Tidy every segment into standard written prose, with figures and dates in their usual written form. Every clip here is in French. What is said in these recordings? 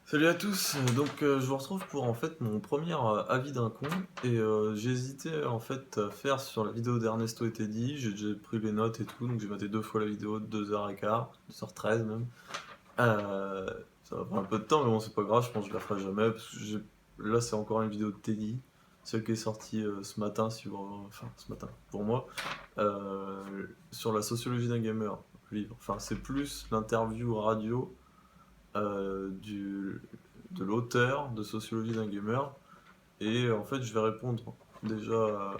Salut à tous, je vous retrouve pour en fait mon premier avis d'un con et j'ai hésité en fait à faire sur la vidéo d'Ernesto et Teddy, j'ai déjà pris les notes et tout, donc j'ai maté 2 fois la vidéo de 2h15, 2h13 même. Ça va prendre un peu de temps mais bon c'est pas grave, je pense que je la ferai jamais parce que là c'est encore une vidéo de Teddy, celle qui est sortie ce matin enfin ce matin pour moi, sur la sociologie d'un gamer, le livre. Enfin c'est plus l'interview radio euh, du, de l'auteur de Sociologie d'un gamer. Et en fait, je vais répondre déjà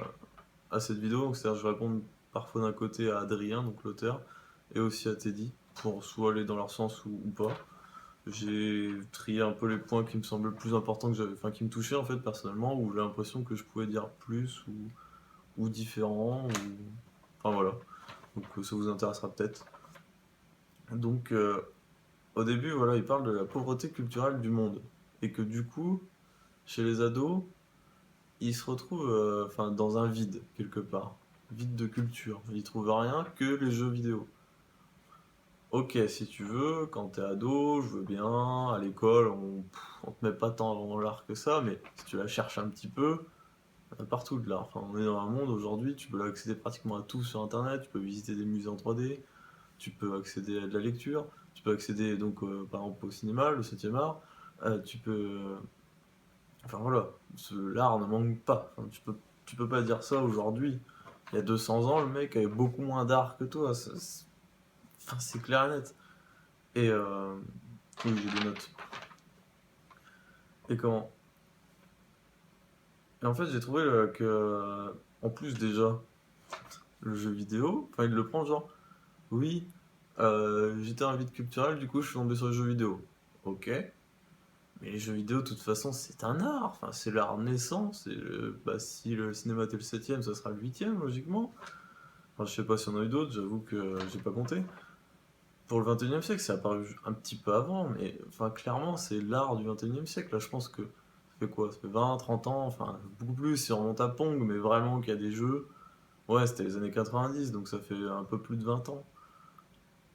à cette vidéo. Donc, c'est-à-dire, je vais répondre parfois d'un côté à Adrien, donc l'auteur, et aussi à Teddy, pour soit aller dans leur sens ou pas. J'ai trié un peu les points qui me semblaient le plus importants enfin, qui me touchaient en fait personnellement, où j'ai l'impression que je pouvais dire plus ou différent, enfin voilà. Donc ça vous intéressera peut-être. Donc au début, voilà, il parle de la pauvreté culturelle du monde. Et que du coup, chez les ados, ils se retrouvent enfin, dans un vide, quelque part. Vide de culture. Ils trouvent rien que les jeux vidéo. Ok, si tu veux, quand t'es ado, je veux bien, à l'école, on te met pas tant dans l'art que ça, mais si tu la cherches un petit peu, il y en a partout de l'art. Enfin, on est dans un monde aujourd'hui, tu peux accéder pratiquement à tout sur internet, tu peux visiter des musées en 3D, tu peux accéder à de la lecture, tu peux accéder donc par exemple au cinéma, le 7e art, tu peux. Enfin voilà, l'art ne manque pas. Enfin, tu peux pas dire ça aujourd'hui. Il y a 200 ans, le mec avait beaucoup moins d'art que toi. Enfin, c'est clair et net. Et oui, j'ai des notes. Et comment? Et en fait, j'ai trouvé que, en plus déjà, le jeu vidéo, enfin, il le prend genre, oui, j'étais un vide culturel, du coup, je suis tombé sur le jeu vidéo. Ok. Mais les jeux vidéo, de toute façon, c'est un art. Enfin, c'est l'art naissant. Bah, si le cinéma était le 7e, ça sera le 8e, logiquement. Enfin, je sais pas s'il y en a eu d'autres, j'avoue que j'ai pas compté. Pour le 21e siècle, c'est apparu un petit peu avant, mais enfin, clairement, c'est l'art du 21e siècle. Là, je pense que ça fait quoi? Ça fait 20, 30 ans, enfin, beaucoup plus si on remonte à Pong, mais vraiment qu'il y a des jeux. Ouais, c'était les années 90, donc ça fait un peu plus de 20 ans.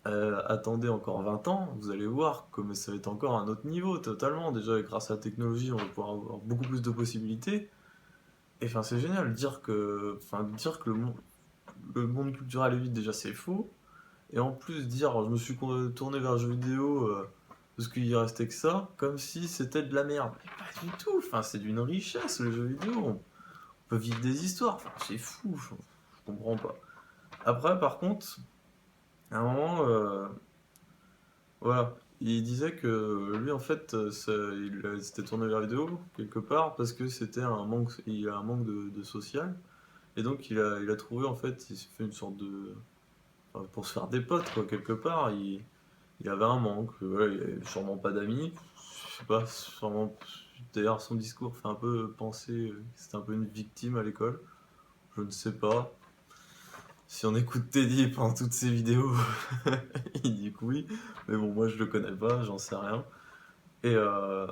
Attendez encore 20 ans, vous allez voir comme ça va être encore à un autre niveau totalement. Déjà, grâce à la technologie, on va pouvoir avoir beaucoup plus de possibilités. Et enfin, c'est génial. Dire que le monde culturel est vide, déjà, c'est faux. Et en plus, dire je me suis tourné vers le jeu vidéo parce qu'il y restait que ça, comme si c'était de la merde. Mais pas du tout. Enfin, c'est d'une richesse le jeu vidéo. On peut vivre des histoires. Enfin, c'est fou. Je comprends pas. Après, par contre, à un moment, voilà. Il disait que lui, en fait, il s'était tourné vers la vidéo, quelque part, parce que c'était un manque, il a un manque de social. Et donc, il a trouvé, en fait, il s'est fait une sorte de. Enfin, pour se faire des potes, quoi, quelque part. Il avait un manque, voilà, il avait sûrement pas d'amis. Je sais pas, sûrement. D'ailleurs, son discours fait un peu penser que c'était un peu une victime à l'école. Je ne sais pas. Si on écoute Teddy pendant toutes ses vidéos, il dit que oui. Mais bon, moi je le connais pas, j'en sais rien. Et, euh,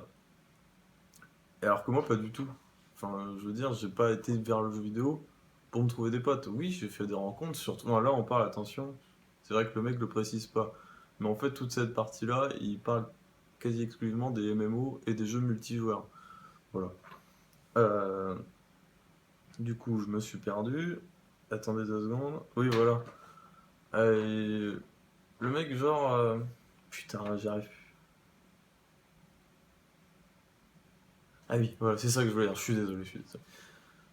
et alors que moi, pas du tout. Enfin, je veux dire, j'ai pas été vers le jeu vidéo pour me trouver des potes. Oui, j'ai fait des rencontres, surtout. Non, là, on parle, attention, c'est vrai que le mec le précise pas. Mais en fait, toute cette partie-là, il parle quasi exclusivement des MMO et des jeux multijoueurs. Voilà. Euh, du coup, je me suis perdu. Attendez 2 secondes. Oui, voilà. Le mec, genre. Putain, j'y arrive plus. Ah oui, voilà, c'est ça que je voulais dire. Je suis désolé, je suis désolé.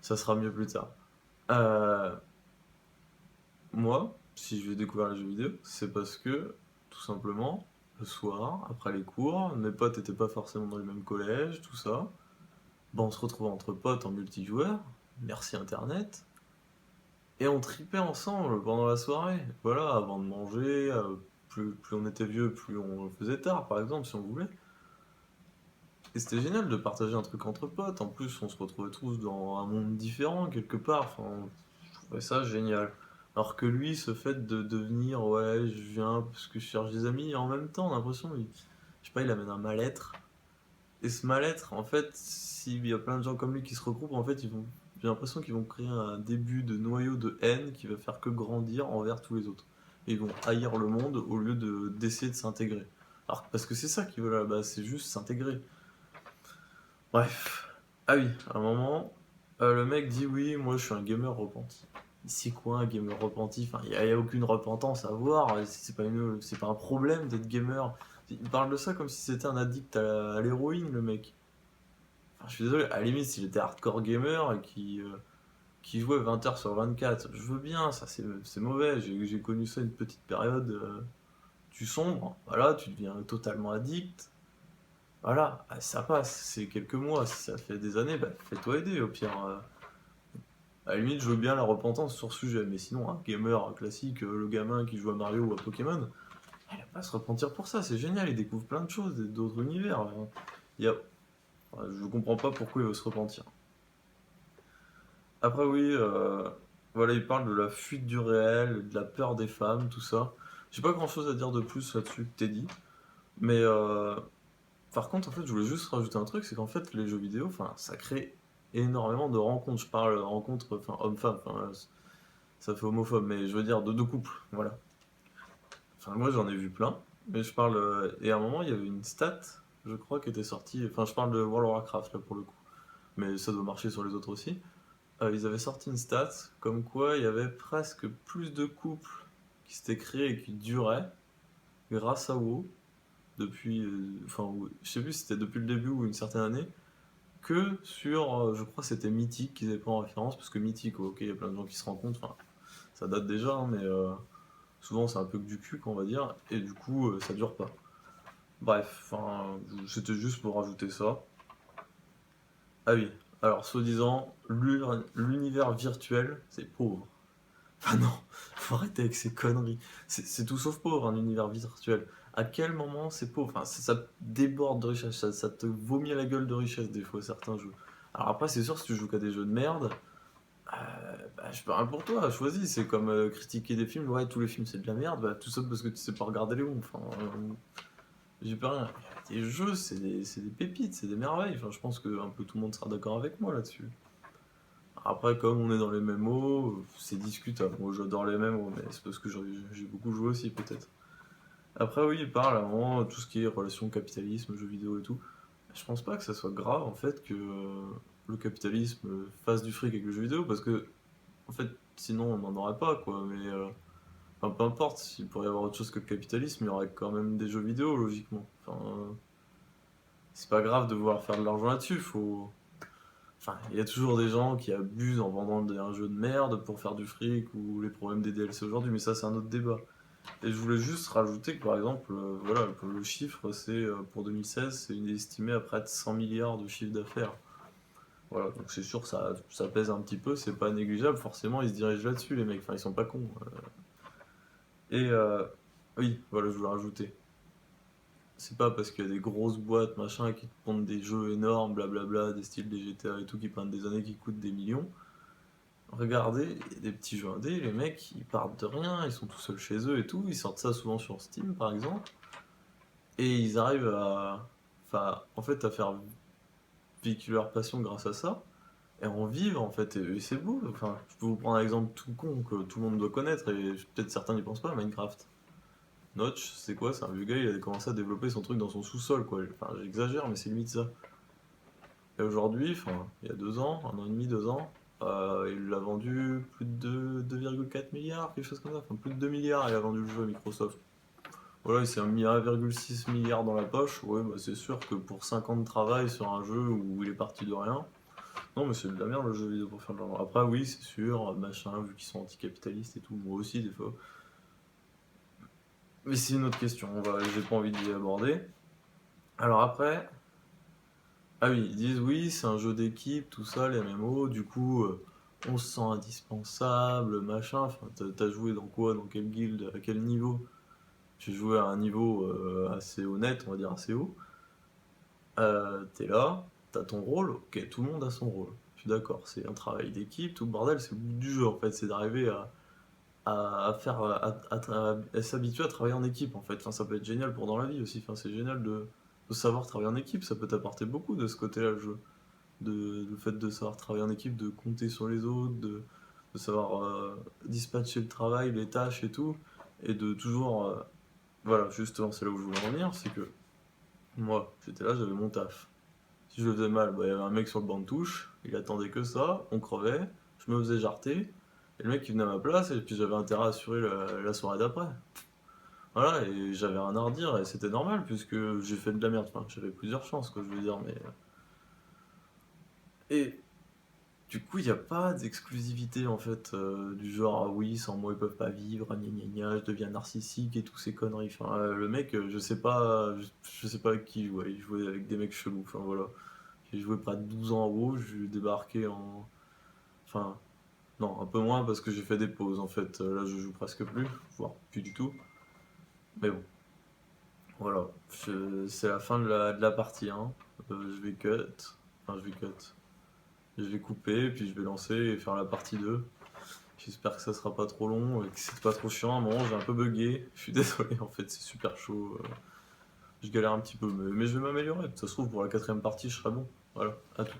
Ça sera mieux plus tard. Euh, Moi, si je vais découvrir les jeux vidéo, c'est parce que, tout simplement, le soir, après les cours, mes potes étaient pas forcément dans le même collège, tout ça. Bon, on se retrouvait entre potes en multijoueur, merci Internet, et on tripait ensemble pendant la soirée. Voilà, avant de manger, plus on était vieux, plus on le faisait tard, par exemple, si on voulait. Et c'était génial de partager un truc entre potes. En plus, on se retrouvait tous dans un monde différent, quelque part. Enfin, je trouvais ça génial. Alors que lui, ce fait de devenir, ouais, je viens parce que je cherche des amis, et en même temps, on a l'impression, je sais pas, il amène un mal-être. Et ce mal-être, en fait, s'il y a plein de gens comme lui qui se regroupent, en fait, j'ai l'impression qu'ils vont créer un début de noyau de haine qui va faire que grandir envers tous les autres. Et ils vont haïr le monde au lieu d'essayer de s'intégrer. Alors parce que c'est ça qu'ils veulent à la base, c'est juste s'intégrer. Bref. Ah oui, à un moment, le mec dit: «Oui, moi je suis un gamer repenti». C'est quoi un gamer repenti? Enfin, il y a aucune repentance à avoir, c'est pas un problème d'être gamer. Il parle de ça comme si c'était un addict à l'héroïne, le mec. Enfin, je suis désolé, à la limite, s'il était hardcore gamer et qui jouait 20 heures sur 24, je veux bien, ça c'est mauvais, j'ai connu ça une petite période, tu sombres, voilà, tu deviens totalement addict, voilà, ah, ça passe, c'est quelques mois, si ça fait des années, bah fais-toi aider au pire. À la limite, je veux bien la repentance sur ce sujet, mais sinon, un gamer classique, le gamin qui joue à Mario ou à Pokémon, il va pas se repentir pour ça, c'est génial, il découvre plein de choses, d'autres univers. Il y a... Je comprends pas pourquoi il veut se repentir. Après, oui, voilà, il parle de la fuite du réel, de la peur des femmes, tout ça. J'ai pas grand chose à dire de plus là-dessus que t'es dit, mais par contre, en fait, je voulais juste rajouter un truc, c'est qu'en fait, les jeux vidéo, enfin, ça crée énormément de rencontres. Je parle rencontres, enfin, homme-femme, enfin, ça fait homophobe, mais je veux dire de deux couples, voilà. Enfin, moi, j'en ai vu plein, mais je parle. Et à un moment, il y avait une stat, je crois, qui était sortie. Enfin, je parle de World of Warcraft, là, pour le coup, mais ça doit marcher sur les autres aussi. Ils avaient sorti une stat comme quoi il y avait presque plus de couples qui s'étaient créés et qui duraient grâce à WoW depuis, enfin, je sais plus si c'était depuis le début ou une certaine année, que sur, je crois que c'était Mythic qu'ils avaient pris en référence, parce que Mythic, ok, il y a plein de gens qui se rencontrent, enfin, ça date déjà, hein, mais souvent c'est un peu que du cul, qu'on va dire, et du coup, ça dure pas. Bref, enfin, c'était juste pour rajouter ça. Ah oui, alors, soi-disant, l'univers virtuel, c'est pauvre. Ah non, faut arrêter avec ces conneries. C'est tout sauf pauvre, un univers virtuel. À quel moment c'est pauvre? Enfin, ça déborde de richesse, ça te vomit à la gueule de richesse des fois, certains jeux. Alors après, c'est sûr, si tu joues qu'à des jeux de merde, bah, je peux rien pour toi, choisis. C'est comme critiquer des films, ouais, tous les films c'est de la merde, bah, tout ça parce que tu sais pas regarder les bons. Enfin, j'ai pas rien. Les jeux, c'est des pépites, c'est des merveilles. Enfin, je pense que un peu tout le monde sera d'accord avec moi là-dessus. Après, comme on est dans les MMO, c'est discutable. Moi, j'adore les MMO, mais c'est parce que j'ai beaucoup joué aussi, peut-être. Après, oui, il parle à un moment tout ce qui est relation capitalisme, jeux vidéo et tout. Je pense pas que ça soit grave, en fait, que le capitalisme fasse du fric avec le jeu vidéo, parce que, en fait, sinon, on n'en aurait pas, quoi. Mais, enfin, peu importe, s'il pourrait y avoir autre chose que le capitalisme, il y aurait quand même des jeux vidéo, logiquement. Enfin, c'est pas grave de vouloir faire de l'argent là-dessus, faut... Enfin, il y a toujours des gens qui abusent en vendant un jeu de merde pour faire du fric ou les problèmes des DLC aujourd'hui, mais ça c'est un autre débat. Et je voulais juste rajouter que par exemple, voilà, le chiffre c'est pour 2016, c'est estimé à près de 100 milliards de chiffre d'affaires. Voilà, donc c'est sûr ça pèse un petit peu, c'est pas négligeable, forcément ils se dirigent là-dessus les mecs, enfin ils sont pas cons. Et oui, voilà, je voulais rajouter. C'est pas parce qu'il y a des grosses boîtes machin qui te pondent des jeux énormes, blablabla, des styles des GTA et tout qui prennent des années qui coûtent des millions. Regardez, des petits jeux indés, les mecs ils partent de rien, ils sont tout seuls chez eux et tout, ils sortent ça souvent sur Steam par exemple, et ils arrivent à, enfin, en fait, à faire véhiculer leur passion grâce à ça, et en vivre en fait, et c'est beau. Enfin, je peux vous prendre un exemple tout con que tout le monde doit connaître, et peut-être certains n'y pensent pas, Minecraft. Notch, c'est quoi? C'est un vieux gars, il a commencé à développer son truc dans son sous-sol, quoi. Enfin, j'exagère, mais c'est limite ça. Et aujourd'hui, enfin, il y a 2 ans, 1 an et demi, 2 ans, il l'a vendu plus de 2,4 milliards, quelque chose comme ça. Enfin, plus de 2 milliards, il a vendu le jeu à Microsoft. Voilà, il s'est mis 1,6 milliard dans la poche. Ouais, bah c'est sûr que pour 5 ans de travail sur un jeu où il est parti de rien, non, mais c'est de la merde le jeu vidéo pour faire de l'argent. Après, oui, c'est sûr, machin, vu qu'ils sont anticapitalistes et tout, moi aussi, des fois. Mais c'est une autre question, j'ai pas envie d'y aborder. Alors après, ah oui, ils disent oui, c'est un jeu d'équipe, tout ça, les MMO, du coup, on se sent indispensable, machin. Enfin, t'as joué dans quoi, dans quelle guilde, à quel niveau? J'ai joué à un niveau assez honnête, on va dire assez haut. T'es là, t'as ton rôle, ok, tout le monde a son rôle. Je suis d'accord, c'est un travail d'équipe, tout le bordel, c'est le but du jeu en fait, c'est d'arriver à faire, à s'habituer à travailler en équipe en fait. Enfin, ça peut être génial pour dans la vie aussi, enfin, c'est génial de savoir travailler en équipe, ça peut t'apporter beaucoup de ce côté-là le jeu. Le fait de savoir travailler en équipe, de compter sur les autres, de savoir dispatcher le travail, les tâches et tout, et de toujours voilà, justement, c'est là où je voulais en venir, c'est que moi, j'étais là, j'avais mon taf. Si je le faisais mal, bah, il y avait un mec sur le banc de touche, il attendait que ça, on crevait, je me faisais jarter, et le mec il venait à ma place, et puis j'avais intérêt à assurer la soirée d'après. Voilà, et j'avais rien à redire, et c'était normal, puisque j'ai fait de la merde. Enfin, j'avais plusieurs chances, quoi, je veux dire, mais. Et du coup, il n'y a pas d'exclusivité, en fait, du genre, ah oui, sans moi ils peuvent pas vivre, gna gna gna, je deviens narcissique et tous ces conneries. Enfin, le mec, je sais pas avec qui il jouait avec des mecs chelous, enfin voilà. J'ai joué près de 12 ans en WoW, j'ai débarqué en. Enfin, non, un peu moins parce que j'ai fait des pauses en fait. Là, je joue presque plus, voire plus du tout. Mais bon, voilà. C'est la fin de la partie 1. Je vais cut. Enfin, je vais cut. Je vais couper, puis je vais lancer et faire la partie 2. J'espère que ça sera pas trop long et que c'est pas trop chiant. À un moment, j'ai un peu bugué. Je suis désolé, en fait, c'est super chaud. Je galère un petit peu, mais je vais m'améliorer. Ça se trouve, pour la quatrième partie, je serai bon. Voilà, à tout.